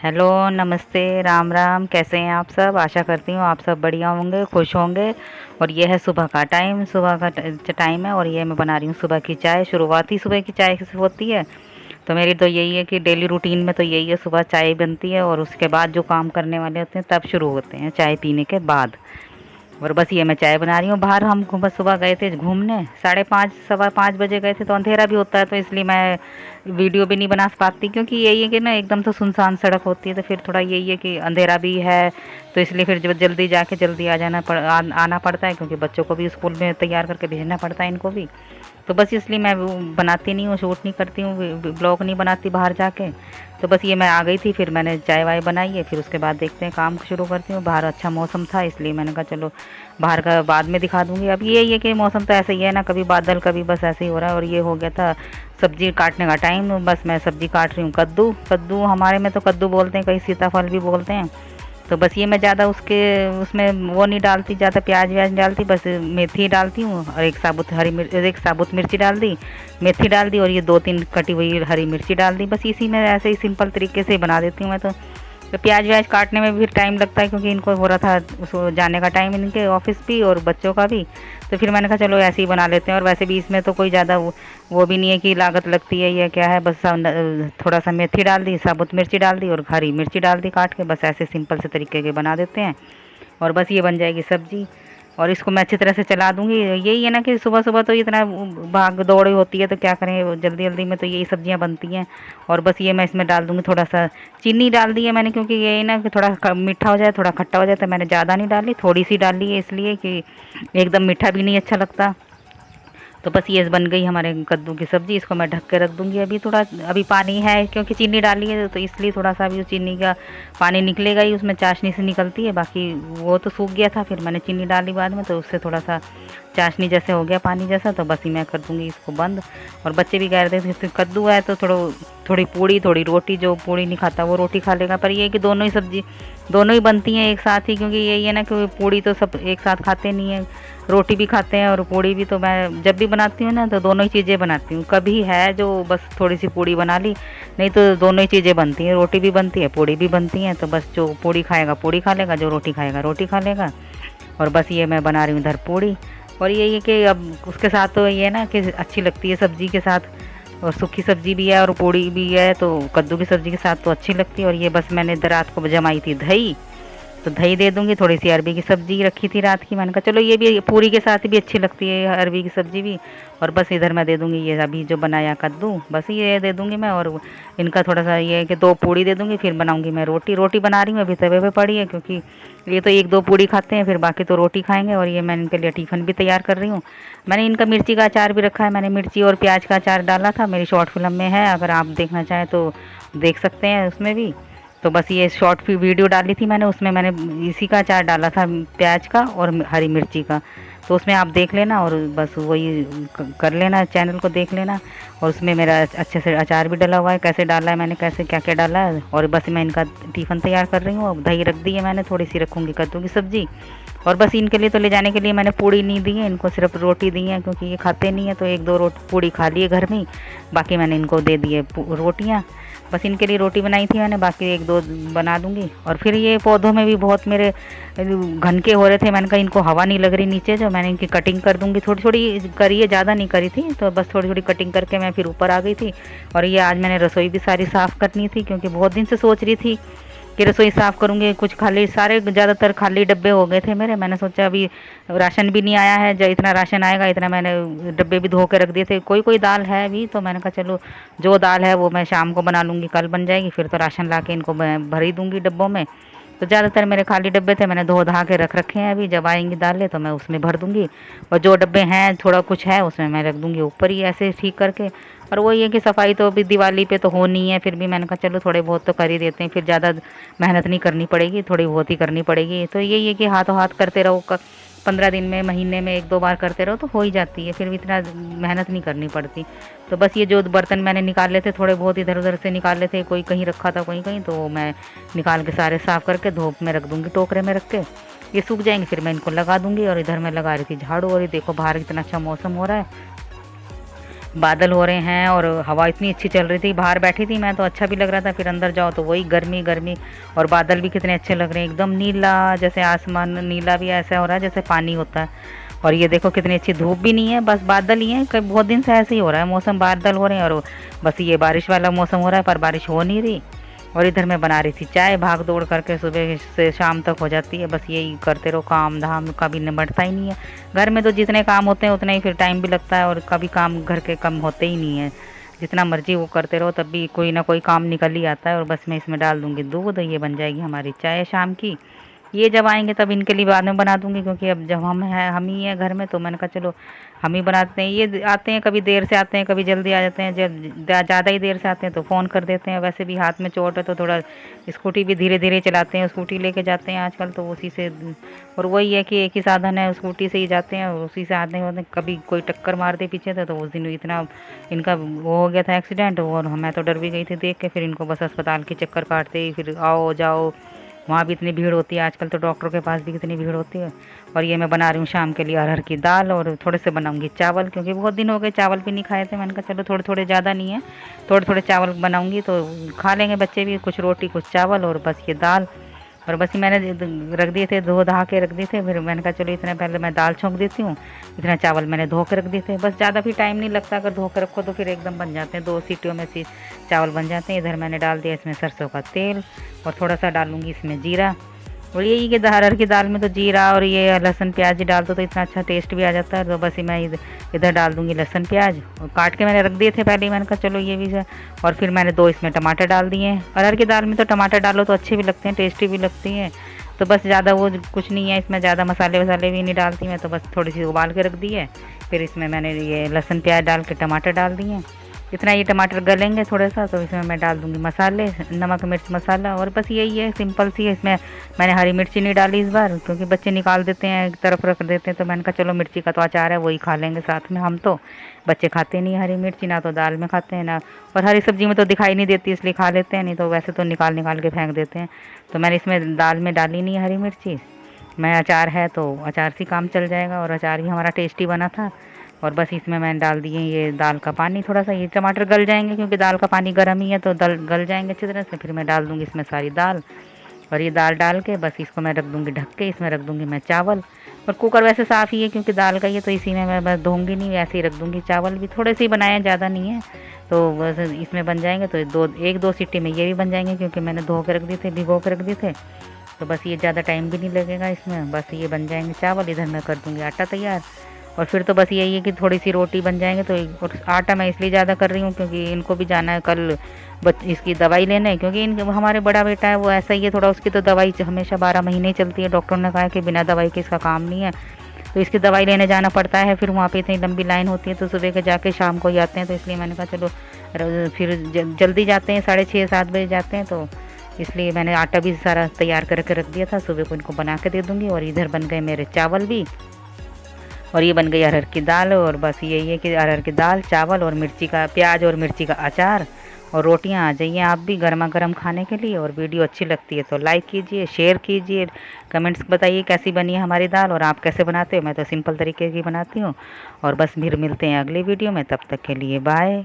Hello, नमस्ते, राम राम। कैसे हैं आप सब? आशा करती हूँ आप सब बढ़िया होंगे, खुश होंगे। और ये है सुबह का टाइम, सुबह का टाइम है और ये मैं बना रही हूँ सुबह की चाय। शुरुआत ही सुबह की चाय से होती है। तो मेरी तो यही है कि डेली रूटीन में तो यही है, सुबह चाय बनती है और उसके बाद जो काम करने वाले होते हैं तब शुरू होते हैं चाय पीने के बाद। और बस ये मैं चाय बना रही हूँ। बाहर हम बस सुबह गए थे घूमने, 5:30 5:15 बजे गए थे, तो अंधेरा भी होता है, तो इसलिए मैं वीडियो भी नहीं बना पाती, क्योंकि यही है कि ना एकदम तो सुनसान सड़क होती है, तो फिर थोड़ा यही है कि अंधेरा भी है, तो इसलिए फिर जब जल्दी जाके जल्दी आना पड़ता है, क्योंकि बच्चों को भी स्कूल में तैयार करके भेजना पड़ता है, इनको भी। तो बस इसलिए मैं वो बनाती नहीं हूँ, शूट नहीं करती हूँ, ब्लॉग नहीं बनाती बाहर जाके। तो बस ये मैं आ गई थी, फिर मैंने चाय वाय बनाई है, फिर उसके बाद देखते हैं काम शुरू करती हूँ। बाहर अच्छा मौसम था, इसलिए मैंने कहा चलो बाहर का बाद में दिखा दूँगी। अब ये कि मौसम तो ऐसा ही है ना, कभी बादल कभी बस ऐसे ही हो रहा है। और ये हो गया था सब्ज़ी काटने का टाइम, बस मैं सब्ज़ी काट रही हूँ। कद्दू कद्दू हमारे में तो कद्दू बोलते हैं, कहीं सीताफल भी बोलते हैं। तो बस ये मैं ज़्यादा उसके उसमें वो नहीं डालती, ज़्यादा प्याज व्याज नहीं डालती, बस मेथी डालती हूँ और एक साबुत मिर्ची डाल दी, मेथी डाल दी, और ये 2-3 कटी हुई हरी मिर्ची डाल दी। बस इसी में ऐसे ही सिंपल तरीके से बना देती हूँ मैं तो प्याज व्याज काटने में भी टाइम लगता है, क्योंकि इनको हो रहा था उसको जाने का टाइम, इनके ऑफिस भी और बच्चों का भी। तो फिर मैंने कहा चलो ऐसे ही बना लेते हैं। और वैसे भी इसमें तो कोई ज़्यादा वो भी नहीं है कि लागत लगती है या क्या है, बस थोड़ा सा मेथी डाल दी, साबुत मिर्ची डाल दी और हरी मिर्ची डाल दी काट के, बस ऐसे सिंपल से तरीके के बना देते हैं और बस ये बन जाएगी सब्ज़ी। और इसको मैं अच्छी तरह से चला दूँगी। यही है ना कि सुबह-सुबह तो इतना भाग दौड़ होती है, तो क्या करें, जल्दी-जल्दी में तो यही सब्जियाँ बनती हैं। और बस ये मैं इसमें डाल दूँगी थोड़ा-सा चीनी डाल दी है मैंने, क्योंकि ये है ना कि थोड़ा मीठा हो जाए, थोड़ा खट्टा हो जाए, तो मैंने ज़्यादा नहीं डाली, थोड़ी-सी डाल ली है, इसलिए कि एकदम मीठा भी नहीं अच्छा लगता। तो बस ये बन गई हमारे कद्दू की सब्ज़ी। इसको मैं ढक के रख दूँगी। अभी पानी है, क्योंकि चीनी डाली है, तो इसलिए थोड़ा-सा अभी चीनी का पानी निकलेगा ही, उसमें चाशनी से निकलती है, बाकी वो तो सूख गया था, फिर मैंने चीनी डाली बाद में, तो उससे थोड़ा-सा चाशनी जैसे हो गया, पानी जैसा। तो बस ही मैं कर दूँगी इसको बंद। और बच्चे भी कह रहे थे कि कद्दू है तो थोड़ी पूड़ी, थोड़ी रोटी, जो पूड़ी नहीं खाता वो रोटी खा लेगा। पर ये है कि दोनों ही बनती हैं एक साथ ही, क्योंकि यही है ना कि पूड़ी तो सब एक साथ खाते नहीं हैं, रोटी भी खाते हैं और पूड़ी भी। तो मैं जब भी बनाती हूँ ना, तो दोनों ही चीज़ें बनाती हूँ। कभी है जो बस थोड़ी सी पूड़ी बना ली, नहीं तो दोनों ही चीज़ें बनती हैं, रोटी भी बनती है, पूड़ी भी बनती हैं। तो बस जो पूड़ी खाएगा पूड़ी खा लेगा, जो रोटी खाएगा रोटी खा लेगा। और बस ये मैं बना रही हूँ इधर पूड़ी। और यही है कि अब उसके साथ तो ये है ना कि अच्छी लगती है सब्ज़ी के साथ, और सूखी सब्ज़ी भी है और पूड़ी भी है, तो कद्दू की सब्ज़ी के साथ तो अच्छी लगती है। और ये बस मैंने रात को जमाई थी दही, तो दही दे दूँगी। थोड़ी सी अरबी की सब्ज़ी रखी थी रात की, मैंने कहा चलो ये भी पूरी के साथ भी अच्छी लगती है अरबी की सब्ज़ी भी। और बस इधर मैं दे दूँगी ये अभी जो बनाया कद्दू, बस ये दे दूँगी मैं। और इनका थोड़ा-सा ये है कि 2 पूड़ी दे दूँगी, फिर बनाऊँगी मैं रोटी। रोटी बना रही हूँ अभी, तवे पे पड़ी है, क्योंकि ये तो 1-2 पूड़ी खाते हैं, फिर बाकी तो रोटी खाएँगे। और ये मैं इनके लिए टिफ़िन भी तैयार कर रही हूँ। मैंने इनका मिर्ची का अचार भी रखा है, मैंने मिर्ची और प्याज का अचार डाला था, मेरी शॉर्ट फ़िल्म में है, अगर आप देखना चाहें तो देख सकते हैं उसमें भी। तो बस ये शॉर्ट वीडियो डाली थी मैंने, उसमें मैंने इसी का अचार डाला था, प्याज का और हरी मिर्ची का। तो उसमें आप देख लेना और बस वही कर लेना, चैनल को देख लेना। और उसमें मेरा अच्छे से अचार भी डला हुआ है, कैसे डाला है मैंने, कैसे क्या क्या डाला है। और बस मैं इनका टिफ़िन तैयार कर रही हूँ। अब दही रख दी है मैंने, थोड़ी सी रखूँगी कद्दू की सब्ज़ी। और बस इनके लिए तो ले जाने के लिए मैंने पूड़ी नहीं दी है, इनको सिर्फ रोटी दी है, क्योंकि ये खाते नहीं है। तो 1-2 पूड़ी खा लिए घर में ही, बाकी मैंने इनको दे दी है रोटियाँ। बस इनके लिए रोटी बनाई थी मैंने, बाकी 1-2 बना दूँगी। और फिर ये पौधों में भी बहुत मेरे घनके हो रहे थे, मैंने कहा इनको हवा नहीं लग रही नीचे, जो मैंने इनकी कटिंग कर दूँगी। थोड़ी-थोड़ी करी है, ज़्यादा नहीं करी थी, तो बस थोड़ी-थोड़ी कटिंग करके मैं फिर ऊपर आ गई थी। और ये आज मैंने रसोई भी सारी साफ़ करनी थी, क्योंकि बहुत दिन से सोच रही थी कि रसोई साफ़ करूँगी। कुछ खाली, सारे ज़्यादातर खाली डब्बे हो गए थे मेरे। मैंने सोचा अभी राशन भी नहीं आया है, जो इतना राशन आएगा इतना मैंने डब्बे भी धो के रख दिए थे। कोई दाल है अभी, तो मैंने कहा चलो जो दाल है वो मैं शाम को बना लूँगी, कल बन जाएगी, फिर तो राशन ला के इनको मैं भर ही दूँगी डब्बों में। तो ज़्यादातर मेरे खाली डब्बे थे, मैंने धो धा के रख रखे हैं, अभी जब आएंगी दालें तो मैं उसमें भर दूँगी। और जो डब्बे हैं थोड़ा कुछ है उसमें मैं रख दूँगी ऊपर ही, ऐसे ठीक करके। और वही है कि सफाई तो अभी दिवाली पे तो होनी है, फिर भी मैंने कहा चलो थोड़े बहुत तो कर ही देते हैं, फिर ज़्यादा मेहनत नहीं करनी पड़ेगी, थोड़ी बहुत ही करनी पड़ेगी। तो यही है कि हाथों हाथ करते रहो, 15 दिन में, महीने में 1-2 बार करते रहो तो हो ही जाती है, फिर भी इतना मेहनत नहीं करनी पड़ती। तो बस ये जो बर्तन मैंने निकाल लेते, थोड़े बहुत इधर उधर से निकाल लेते, कोई कहीं रखा था कोई कहीं, तो मैं निकाल के सारे साफ़ करके धूप में रख दूँगी, टोकरे में रख के। ये सूख जाएंगे, फिर मैं इनको लगा दूँगी। और इधर मैं लगा रही थी झाड़ू, और ये देखो बाहर कितना अच्छा मौसम हो रहा है। बादल हो रहे हैं और हवा इतनी अच्छी चल रही थी। बाहर बैठी थी मैं तो अच्छा भी लग रहा था, फिर अंदर जाओ तो वही गर्मी गर्मी। और बादल भी कितने अच्छे लग रहे हैं, एकदम नीला, जैसे आसमान नीला भी ऐसा हो रहा है जैसे पानी होता है। और ये देखो कितनी अच्छी धूप भी नहीं है, बस बादल ही है। कई बहुत दिन से ऐसे ही हो रहा है मौसम, बादल हो रहे हैं और बस ये बारिश वाला मौसम हो रहा है, पर बारिश हो नहीं रही। और इधर मैं बना रही थी चाय, भाग दौड़ करके सुबह से शाम तक हो जाती है, बस यही करते रहो, काम धाम कभी निबटता ही नहीं है। घर में तो जितने काम होते हैं उतना ही फिर टाइम भी लगता है, और कभी काम घर के कम होते ही नहीं है। जितना मर्जी वो करते रहो तब भी कोई ना कोई काम निकल ही आता है। और बस मैं इसमें डाल दूँगी दूध, ये बन जाएगी हमारी चाय शाम की। ये जब आएंगे तब इनके लिए बाद में बना दूंगी, क्योंकि अब जब हम ही हैं घर में तो मैंने कहा चलो हम ही बनाते हैं। ये आते हैं कभी देर से आते हैं, कभी जल्दी आ जाते हैं। जब ज़्यादा ही देर से आते हैं तो फ़ोन कर देते हैं, वैसे भी हाथ में चोट है तो थोड़ा स्कूटी भी धीरे धीरे चलाते हैं, स्कूटी लेके जाते हैं आजकल तो उसी से। और वही है कि एक ही साधन है, स्कूटी से ही जाते हैं और उसी से आते हैं। कभी कोई टक्कर मार दे पीछे से तो उस दिन इतना इनका वो हो गया था एक्सीडेंट, और मैं तो डर भी गई थी देख के। फिर इनको बस अस्पताल के चक्कर काटते ही फिर आओ जाओ, वहाँ भी इतनी भीड़ होती है आजकल तो, डॉक्टरों के पास भी कितनी भीड़ होती है। और ये मैं बना रही हूँ शाम के लिए अरहर की दाल, और थोड़े से बनाऊँगी चावल, क्योंकि बहुत दिन हो गए चावल भी नहीं खाए थे। मैंने कहा चलो थोड़े थोड़े, ज़्यादा नहीं है, थोड़े थोड़े चावल बनाऊँगी तो खा लेंगे बच्चे भी, कुछ रोटी कुछ चावल और बस ये दाल। और बस ये मैंने रख दिए थे, धो धा के रख दिए थे। फिर मैंने कहा चलो इतने पहले मैं दाल छोंक देती हूँ, इतना चावल मैंने धो के रख दिए थे। बस ज़्यादा भी टाइम नहीं लगता, अगर धो के रखो तो फिर एकदम बन जाते हैं, 2 सीटियों में चावल बन जाते हैं। इधर मैंने डाल दिया इसमें सरसों का तेल, और थोड़ा सा डालूँगी इसमें जीरा। और यही कि अरहर की दाल में तो जीरा और ये लहसुन प्याज ही डाल दो तो इतना अच्छा टेस्ट भी आ जाता है। तो बस मैं इधर डाल दूँगी लहसुन प्याज, और काट के मैंने रख दिए थे पहले ही, मैंने कहा चलो ये भी है। और फिर मैंने 2 इसमें टमाटर डाल दिए हैं। अरहर की दाल में तो टमाटर डालो तो अच्छे भी लगते हैं, टेस्टी भी लगती हैं। तो बस ज़्यादा वो कुछ नहीं है इसमें, ज़्यादा मसाले वसाले भी नहीं डालती मैं, तो बस थोड़ी सी उबाल के रख दी है। फिर इसमें मैंने ये लहसुन प्याज डाल के टमाटर डाल दिए हैं। इतना ये टमाटर गलेंगे थोड़ा सा तो इसमें मैं डाल दूँगी मसाले, नमक मिर्च मसाला, और बस यही है, सिंपल सी है। इसमें मैंने हरी मिर्ची नहीं डाली इस बार, क्योंकि बच्चे निकाल देते हैं एक तरफ रख देते हैं, तो मैंने कहा चलो मिर्ची का तो अचार है वही खा लेंगे साथ में। हम तो बच्चे खाते नहीं हरी मिर्ची, ना तो दाल में खाते हैं ना, और हरी सब्जी में तो दिखाई नहीं देती इसलिए खा लेते हैं, नहीं तो वैसे तो निकाल निकाल के फेंक देते हैं। तो मैंने इसमें दाल में डाली नहीं हरी मिर्ची। मैं अचार है तो अचार से काम चल जाएगा, और अचार ही हमारा टेस्टी बना था। और बस इसमें मैंने डाल दिए ये दाल का पानी थोड़ा सा, ये टमाटर गल जाएंगे क्योंकि दाल का पानी गर्म ही है तो गल जाएंगे अच्छी तरह से। फिर मैं डाल दूँगी इसमें सारी दाल, और ये दाल डाल के बस इसको मैं रख दूँगी ढक के। इसमें रख दूँगी मैं चावल, और कुकर वैसे साफ़ ही है क्योंकि दाल का ये, तो इसी में मैं बस धोऊँगी नहीं, वैसे ही रख दूँगी। चावल भी थोड़े से ही बनाए हैं, ज़्यादा नहीं है, तो बस इसमें बन जाएंगे। तो 1-2 सीटी में ये भी बन जाएंगे, क्योंकि मैंने धो के रख दिए थे, भिगो के रख दिए थे। तो बस ये ज़्यादा टाइम भी नहीं लगेगा इसमें, बस ये बन जाएंगे चावल। इधर मैं कर दूँगी आटा तैयार, और फिर तो बस यही है कि थोड़ी सी रोटी बन जाएंगे। तो और आटा मैं इसलिए ज़्यादा कर रही हूँ क्योंकि इनको भी जाना है कल इसकी दवाई लेने, क्योंकि हमारे बड़ा बेटा है वो ऐसा ही है थोड़ा, उसकी तो दवाई हमेशा 12 महीने ही चलती है। डॉक्टर ने कहा है कि बिना दवाई के इसका काम नहीं है, तो इसकी दवाई लेने जाना पड़ता है। फिर वहाँ पे इतनी लंबी लाइन होती है, तो सुबह के जाके शाम को ही आते हैं, तो इसलिए मैंने कहा चलो फिर जल्दी जाते हैं, 6:30-7 बजे जाते हैं, तो इसलिए मैंने आटा भी सारा तैयार करके रख दिया था, सुबह को इनको बना के दे दूँगी। और इधर बन गए मेरे चावल भी, और ये बन गई अरहर की दाल। और बस यही है कि अरहर की दाल, चावल और मिर्ची का प्याज और मिर्ची का अचार, और रोटियां आ जाइए आप भी गर्मा गर्म खाने के लिए। और वीडियो अच्छी लगती है तो लाइक कीजिए, शेयर कीजिए, कमेंट्स बताइए कैसी बनी है हमारी दाल, और आप कैसे बनाते हो। मैं तो सिंपल तरीके की बनाती हूँ। और बस फिर मिलते हैं अगली वीडियो में, तब तक के लिए बाय।